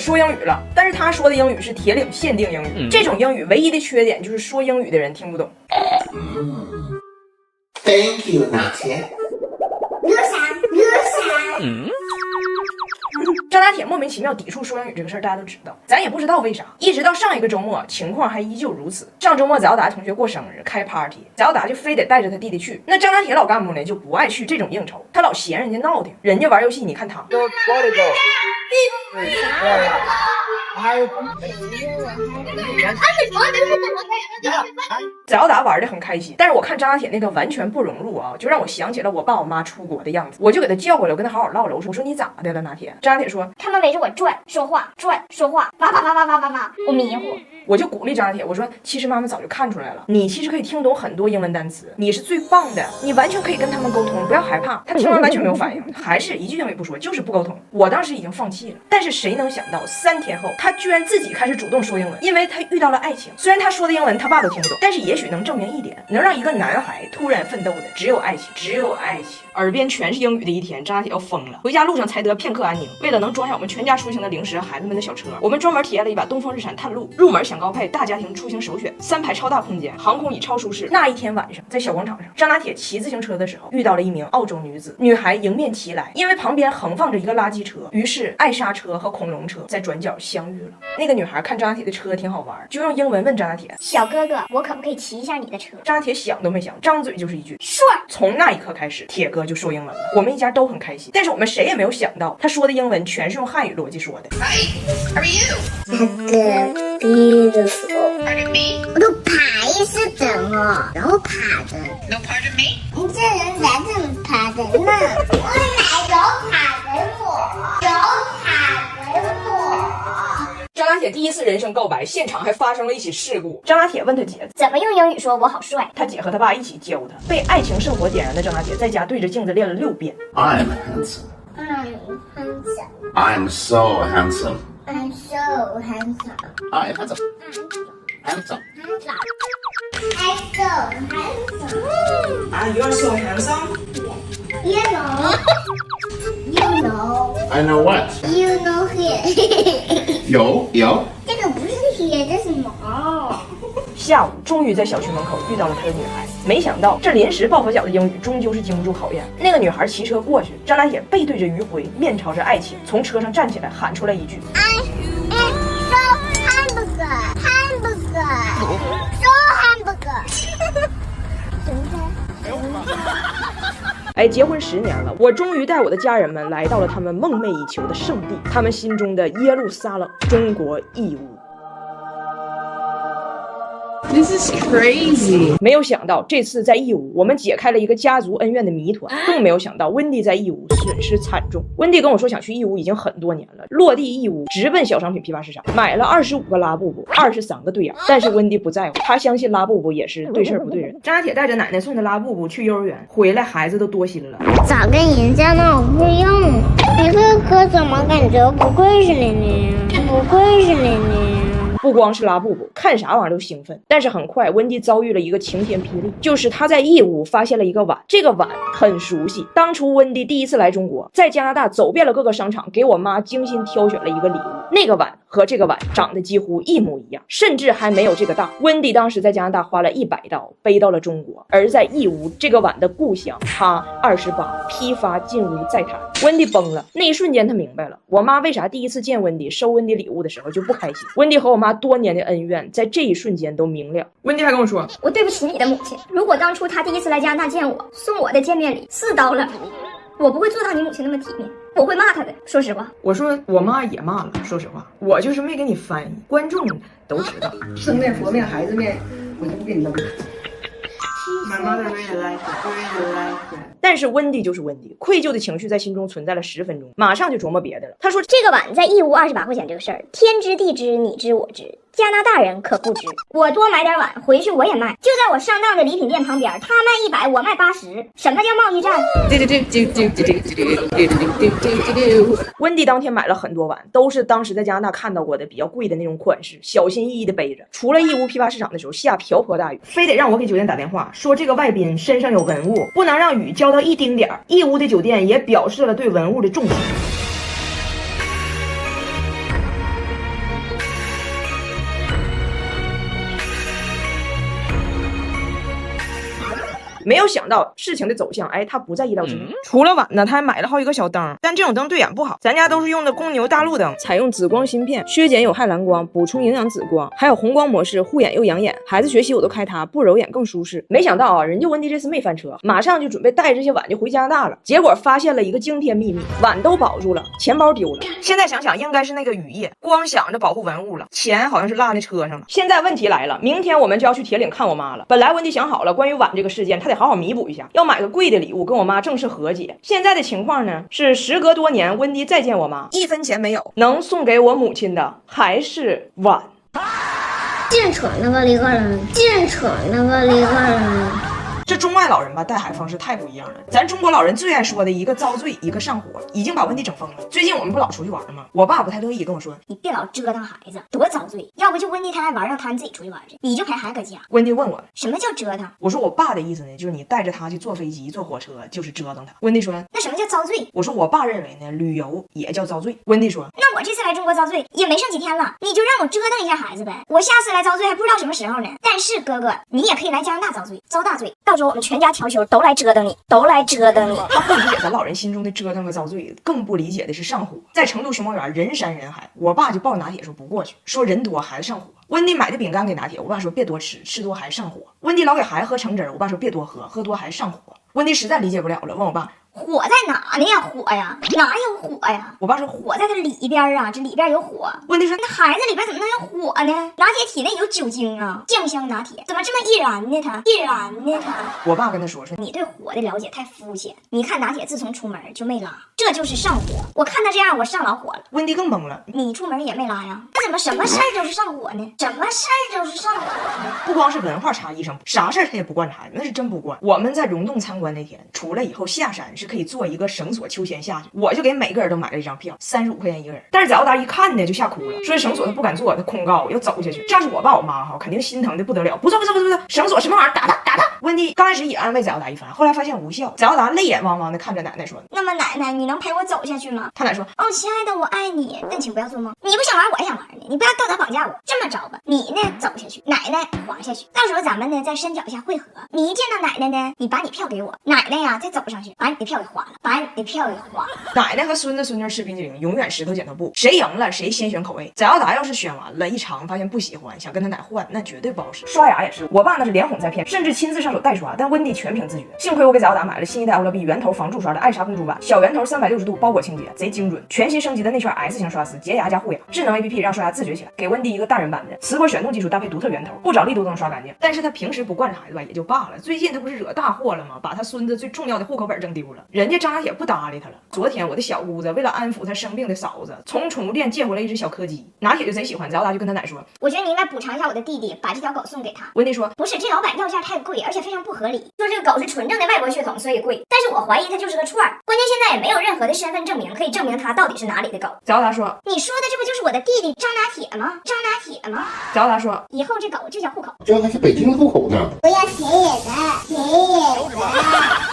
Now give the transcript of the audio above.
说英语了，但是他说的英语是铁岭限定英语，这种英语唯一的缺点就是说英语的人听不懂。Thank you, Natia。张大铁莫名其妙抵触说英语这个事儿，大家都知道，咱也不知道为啥。一直到上一个周末，情况还依旧如此。上周末翟耀达同学过生日，开 party， 翟耀达就非得带着他弟弟去。那张大铁老干部呢就不爱去这种应酬，他老嫌人家闹腾，人家玩游戏，你看他。翟耀达玩得很开心，但是我看张大铁那个完全不融入啊，就让我想起了我爸我妈出国的样子。我就给他叫过来，我跟他好好唠唠。我说你咋的了，拿铁？张大铁说他们围着我转说话，哇，我迷糊。我就鼓励张大铁，我说其实妈妈早就看出来了，你其实可以听懂很多英文单词，你是最棒的，你完全可以跟他们沟通，不要害怕。他听完完全没有反应，还是一句英语不说，就是不沟通。我当时已经放弃了，但是谁能想到3天后，他居然自己开始主动说英文，因为他遇到了爱情。虽然他说的英文他爸都听不懂，但是也许能证明一点，能让一个男孩突然奋斗的只有爱情，只有爱情。耳边全是英语的一天，张大铁要疯了。回家路上才得片刻安宁。为了能装下我们全家出行的零食和孩子们的小车，我们专门体验了一把东风日产探路，入门享高配，大家庭出行首选，3排超大空间，航空椅超舒适。那一天晚上，在小广场上，张大铁骑自行车的时候，遇到了一名澳洲女子。女孩迎面骑来，因为旁边横放着一个垃圾车，于是艾莎车和恐龙车在转角相遇了。那个女孩看张大铁的车挺好玩，就用英文问张大铁：“小哥哥，我可不可以骑一下你的车？”张大铁想都没想，张嘴就是一句：“说。”从那一刻开始，铁哥就说英文了。我们一家都很开心，但是我们谁也没有想到，他说的英文全是用汉语逻辑说的。Hi, how are you? Beautiful. Pardon me? 我都爬一次等哦，然后爬的。No pardon me? 你这人咋这么爬的呢？我奶有爬给我，有爬给我。张大铁第一次人生告白，现场还发生了一起事故。张大铁问他姐怎么用英语说我好帅，他姐和他爸一起教他。被爱情圣火点燃的张大铁，在家对着镜子练了6遍。I'm handsome. I'm so handsome. I'm so handsome. I'm handsome. Handsome. I'm so handsome. You're so handsome. You know. You know. I know what? You know here. 有。这个不是here，这是毛。下午终于在小区门口遇到了他的女孩，没想到这临时抱佛脚的英语终究是经不住考验。那个女孩骑车过去，张大铁背对着余晖，面朝着爱情，从车上站起来喊出来一句 I am so hamburger. So hamburger. 哎，结婚10年了，我终于带我的家人们来到了他们梦寐以求的圣地，他们心中的耶路撒冷，中国义乌。This is crazy. 没有想到这次在义乌，我们解开了一个家族恩怨的谜团。更没有想到温蒂在义乌损失惨重。温蒂跟我说想去义乌已经很多年了，落地义乌直奔小商品批发市场，买了25个拉布布，23个对眼。但是温蒂不在乎，他相信拉布布也是对事不对人。张大铁带着奶奶送的拉布布去幼儿园，回来孩子都多心了。早跟人家闹不用，你这可怎么感觉不愧是玲玲？不愧是玲玲。不光是拉布布，看啥玩意儿都兴奋。但是很快，温蒂遭遇了一个晴天霹雳，就是他在义乌发现了一个碗，这个碗很熟悉。当初温蒂第一次来中国，在加拿大走遍了各个商场，给我妈精心挑选了一个礼物。那个碗和这个碗长得几乎一模一样，甚至还没有这个大。温蒂当时在加拿大花了100刀背到了中国，而在义乌这个碗的故乡，他28批发进屋再谈。温蒂崩了，那一瞬间他明白了，我妈为啥第一次见温蒂收温蒂礼物的时候就不开心。温蒂和我妈多年的恩怨在这一瞬间都明了。温蒂还跟我说，我对不起你的母亲，如果当初她第一次来加拿大见我，送我的见面礼4刀了，我不会做到你母亲那么体面，我会骂她的。说实话，我说我妈也骂了，说实话，我就是没给你翻译，观众都知道。生面佛面孩子面，我就不给你弄。My mother really likes it, really likes it. 但是温蒂就是温蒂，愧疚的情绪在心中存在了10分钟，马上就琢磨别的了。他说这个碗在义乌28块钱这个事儿，天知地知你知我知，加拿大人可不知。我多买点碗回去我也卖，就在我上当的礼品店旁边，他卖100我卖80，什么叫贸易战？温蒂当天买了很多碗，都是当时在加拿大看到过的比较贵的那种款式，小心翼翼的背着。除了义乌批发市场的时候下瓢泼大雨，非得让我给酒店打电话说这个外宾身上有文物，不能让雨浇到一丁点儿。义乌的酒店也表示了对文物的重视。没有想到事情的走向，他不在意料之内。除了碗呢，他还买了好几个小灯，但这种灯对眼不好，咱家都是用的公牛大陆灯，采用紫光芯片，削减有害蓝光，补充营养紫光，还有红光模式，护眼又养眼。孩子学习我都开它，不揉眼更舒适。没想到啊，人家温迪这次没翻车，马上就准备带着这些碗就回加拿大了。结果发现了一个惊天秘密，碗都保住了，钱包丢了。现在想想，应该是那个雨夜，光想着保护文物了，钱好像是落那车上了。现在问题来了，明天我们就要去铁岭看我妈了。本来温迪想好了，关于碗这个事件，他得好好弥补一下，要买个贵的礼物跟我妈正式和解。现在的情况呢，是时隔多年，温迪再见我妈，1分钱没有，能送给我母亲的还是碗。净扯那个一个人，净扯那个一个人。这中外老人吧，带孩子方式太不一样了。咱中国老人最爱说的一个遭罪，一个上火，已经把温迪整疯了。最近我们不老出去玩吗？我爸不太乐意，跟我说：“你别老折腾孩子，多遭罪。要不就温迪他爱玩，让他们自己出去玩去，你就陪孩子搁家。”温迪问我什么叫折腾？我说我爸的意思呢，就是你带着他去坐飞机、坐火车，就是折腾他。温迪说：“那什么叫遭罪？”我说我爸认为呢，旅游也叫遭罪。温迪说：“那我这次来中国遭罪也没剩几天了，你就让我折腾一下孩子呗。我下次来遭罪还不知道什么时候呢。但是哥哥，你也可以来加拿大遭罪，遭大罪。到时候我们全家调休都来折腾你，都来折腾你。”他不理解咱老人心中的折腾和遭罪，更不理解的是上火。在成都熊猫园人山人海，我爸就抱着拿铁说不过去，说人多孩子上火。温迪买的饼干给拿铁，我爸说别多吃，吃多还上火。温迪老给孩子喝橙汁，我爸说别多喝，喝多还上火。温迪实在理解不了了，问我爸火在哪呢呀？火呀，哪有火呀？我爸说火在它里边啊，这里边有火。温迪说那孩子里边怎么能有火呢？拿铁体内有酒精啊，酱香拿铁怎么这么易燃呢？它易燃呢？它。我爸跟他说你对火的了解太肤浅。你看拿铁自从出门就没拉，这就是上火。我看他这样，我上老火了。温迪更懵了，你出门也没拉呀？那怎么什么事儿就是上火呢？什么事儿就是上火呢？不光是文化差异上，啥事儿他也不惯着孩子，那是真不惯。我们在溶洞参观那天出来以后下山是可以坐一个绳索秋千下去，我就给每个人都买了一张票，35块钱一个人。但是早达一看呢就吓哭了，说绳索他不敢坐，他空高要走下去。这要是我爸我妈哈，肯定心疼的不得了，不坐，绳索什么玩意儿，打他。温迪刚开始也安慰早达一番，后来发现无效，早达泪眼汪汪的看着奶奶说：“那么奶奶，你能陪我走下去吗？”他奶说：“哦，亲爱的，我爱你，但请不要做梦。你不想玩，我也想玩呢，你不要道德绑架我。这么着吧，你呢走下去，奶奶滑下去，到时候咱们呢在山脚下汇合。你一见到奶奶呢，你把你票给我，奶奶呀再走上去，把你的票给划了，把你的票给划了。”奶奶和孙子孙女吃冰激凌，永远石头剪刀布，谁赢了谁先选口味。早达要是选完了一尝发现不喜欢，想跟他奶换，那绝对不好使。刷牙也是，我爸那是连哄带骗，甚至亲自上手代刷，但温迪全凭自觉。幸亏我给早达买了新一代欧乐 B 圆头防蛀刷的艾莎公主版，小圆头360度包裹清洁，贼精准。全新升级的内圈 S 型刷丝，洁牙加护牙，智能 APP 让刷牙自觉起来。给温迪一个大人版的磁波旋动技术，搭配独特圆头，不找力度都能刷干净。但是他平时不惯着孩子吧也就罢了，最近他不是惹大祸了吗？把他孙子最重要的户口本扔丢了，人家张拿铁不搭理他了。昨天我的小姑子为了安抚他生病的嫂子，从宠物店借回来一只小柯基，拿铁就贼喜欢，早达就跟他奶说：“我觉得你应该补偿一下我的弟弟，把这条狗送给他。”温迪说：“不是，这老板要价太贵，而且非常不合理。说这个狗是纯正的外国血统，所以贵。但是我怀疑它就是个串儿。关键现在也没有任何的身份证明可以证明它到底是哪里的狗。”早达说：“你说的这不就是我的弟弟张拿铁吗？张拿铁吗？”早达说：“以后这狗就叫户口。”这还是北京的户口呢。不要田野的，田野的。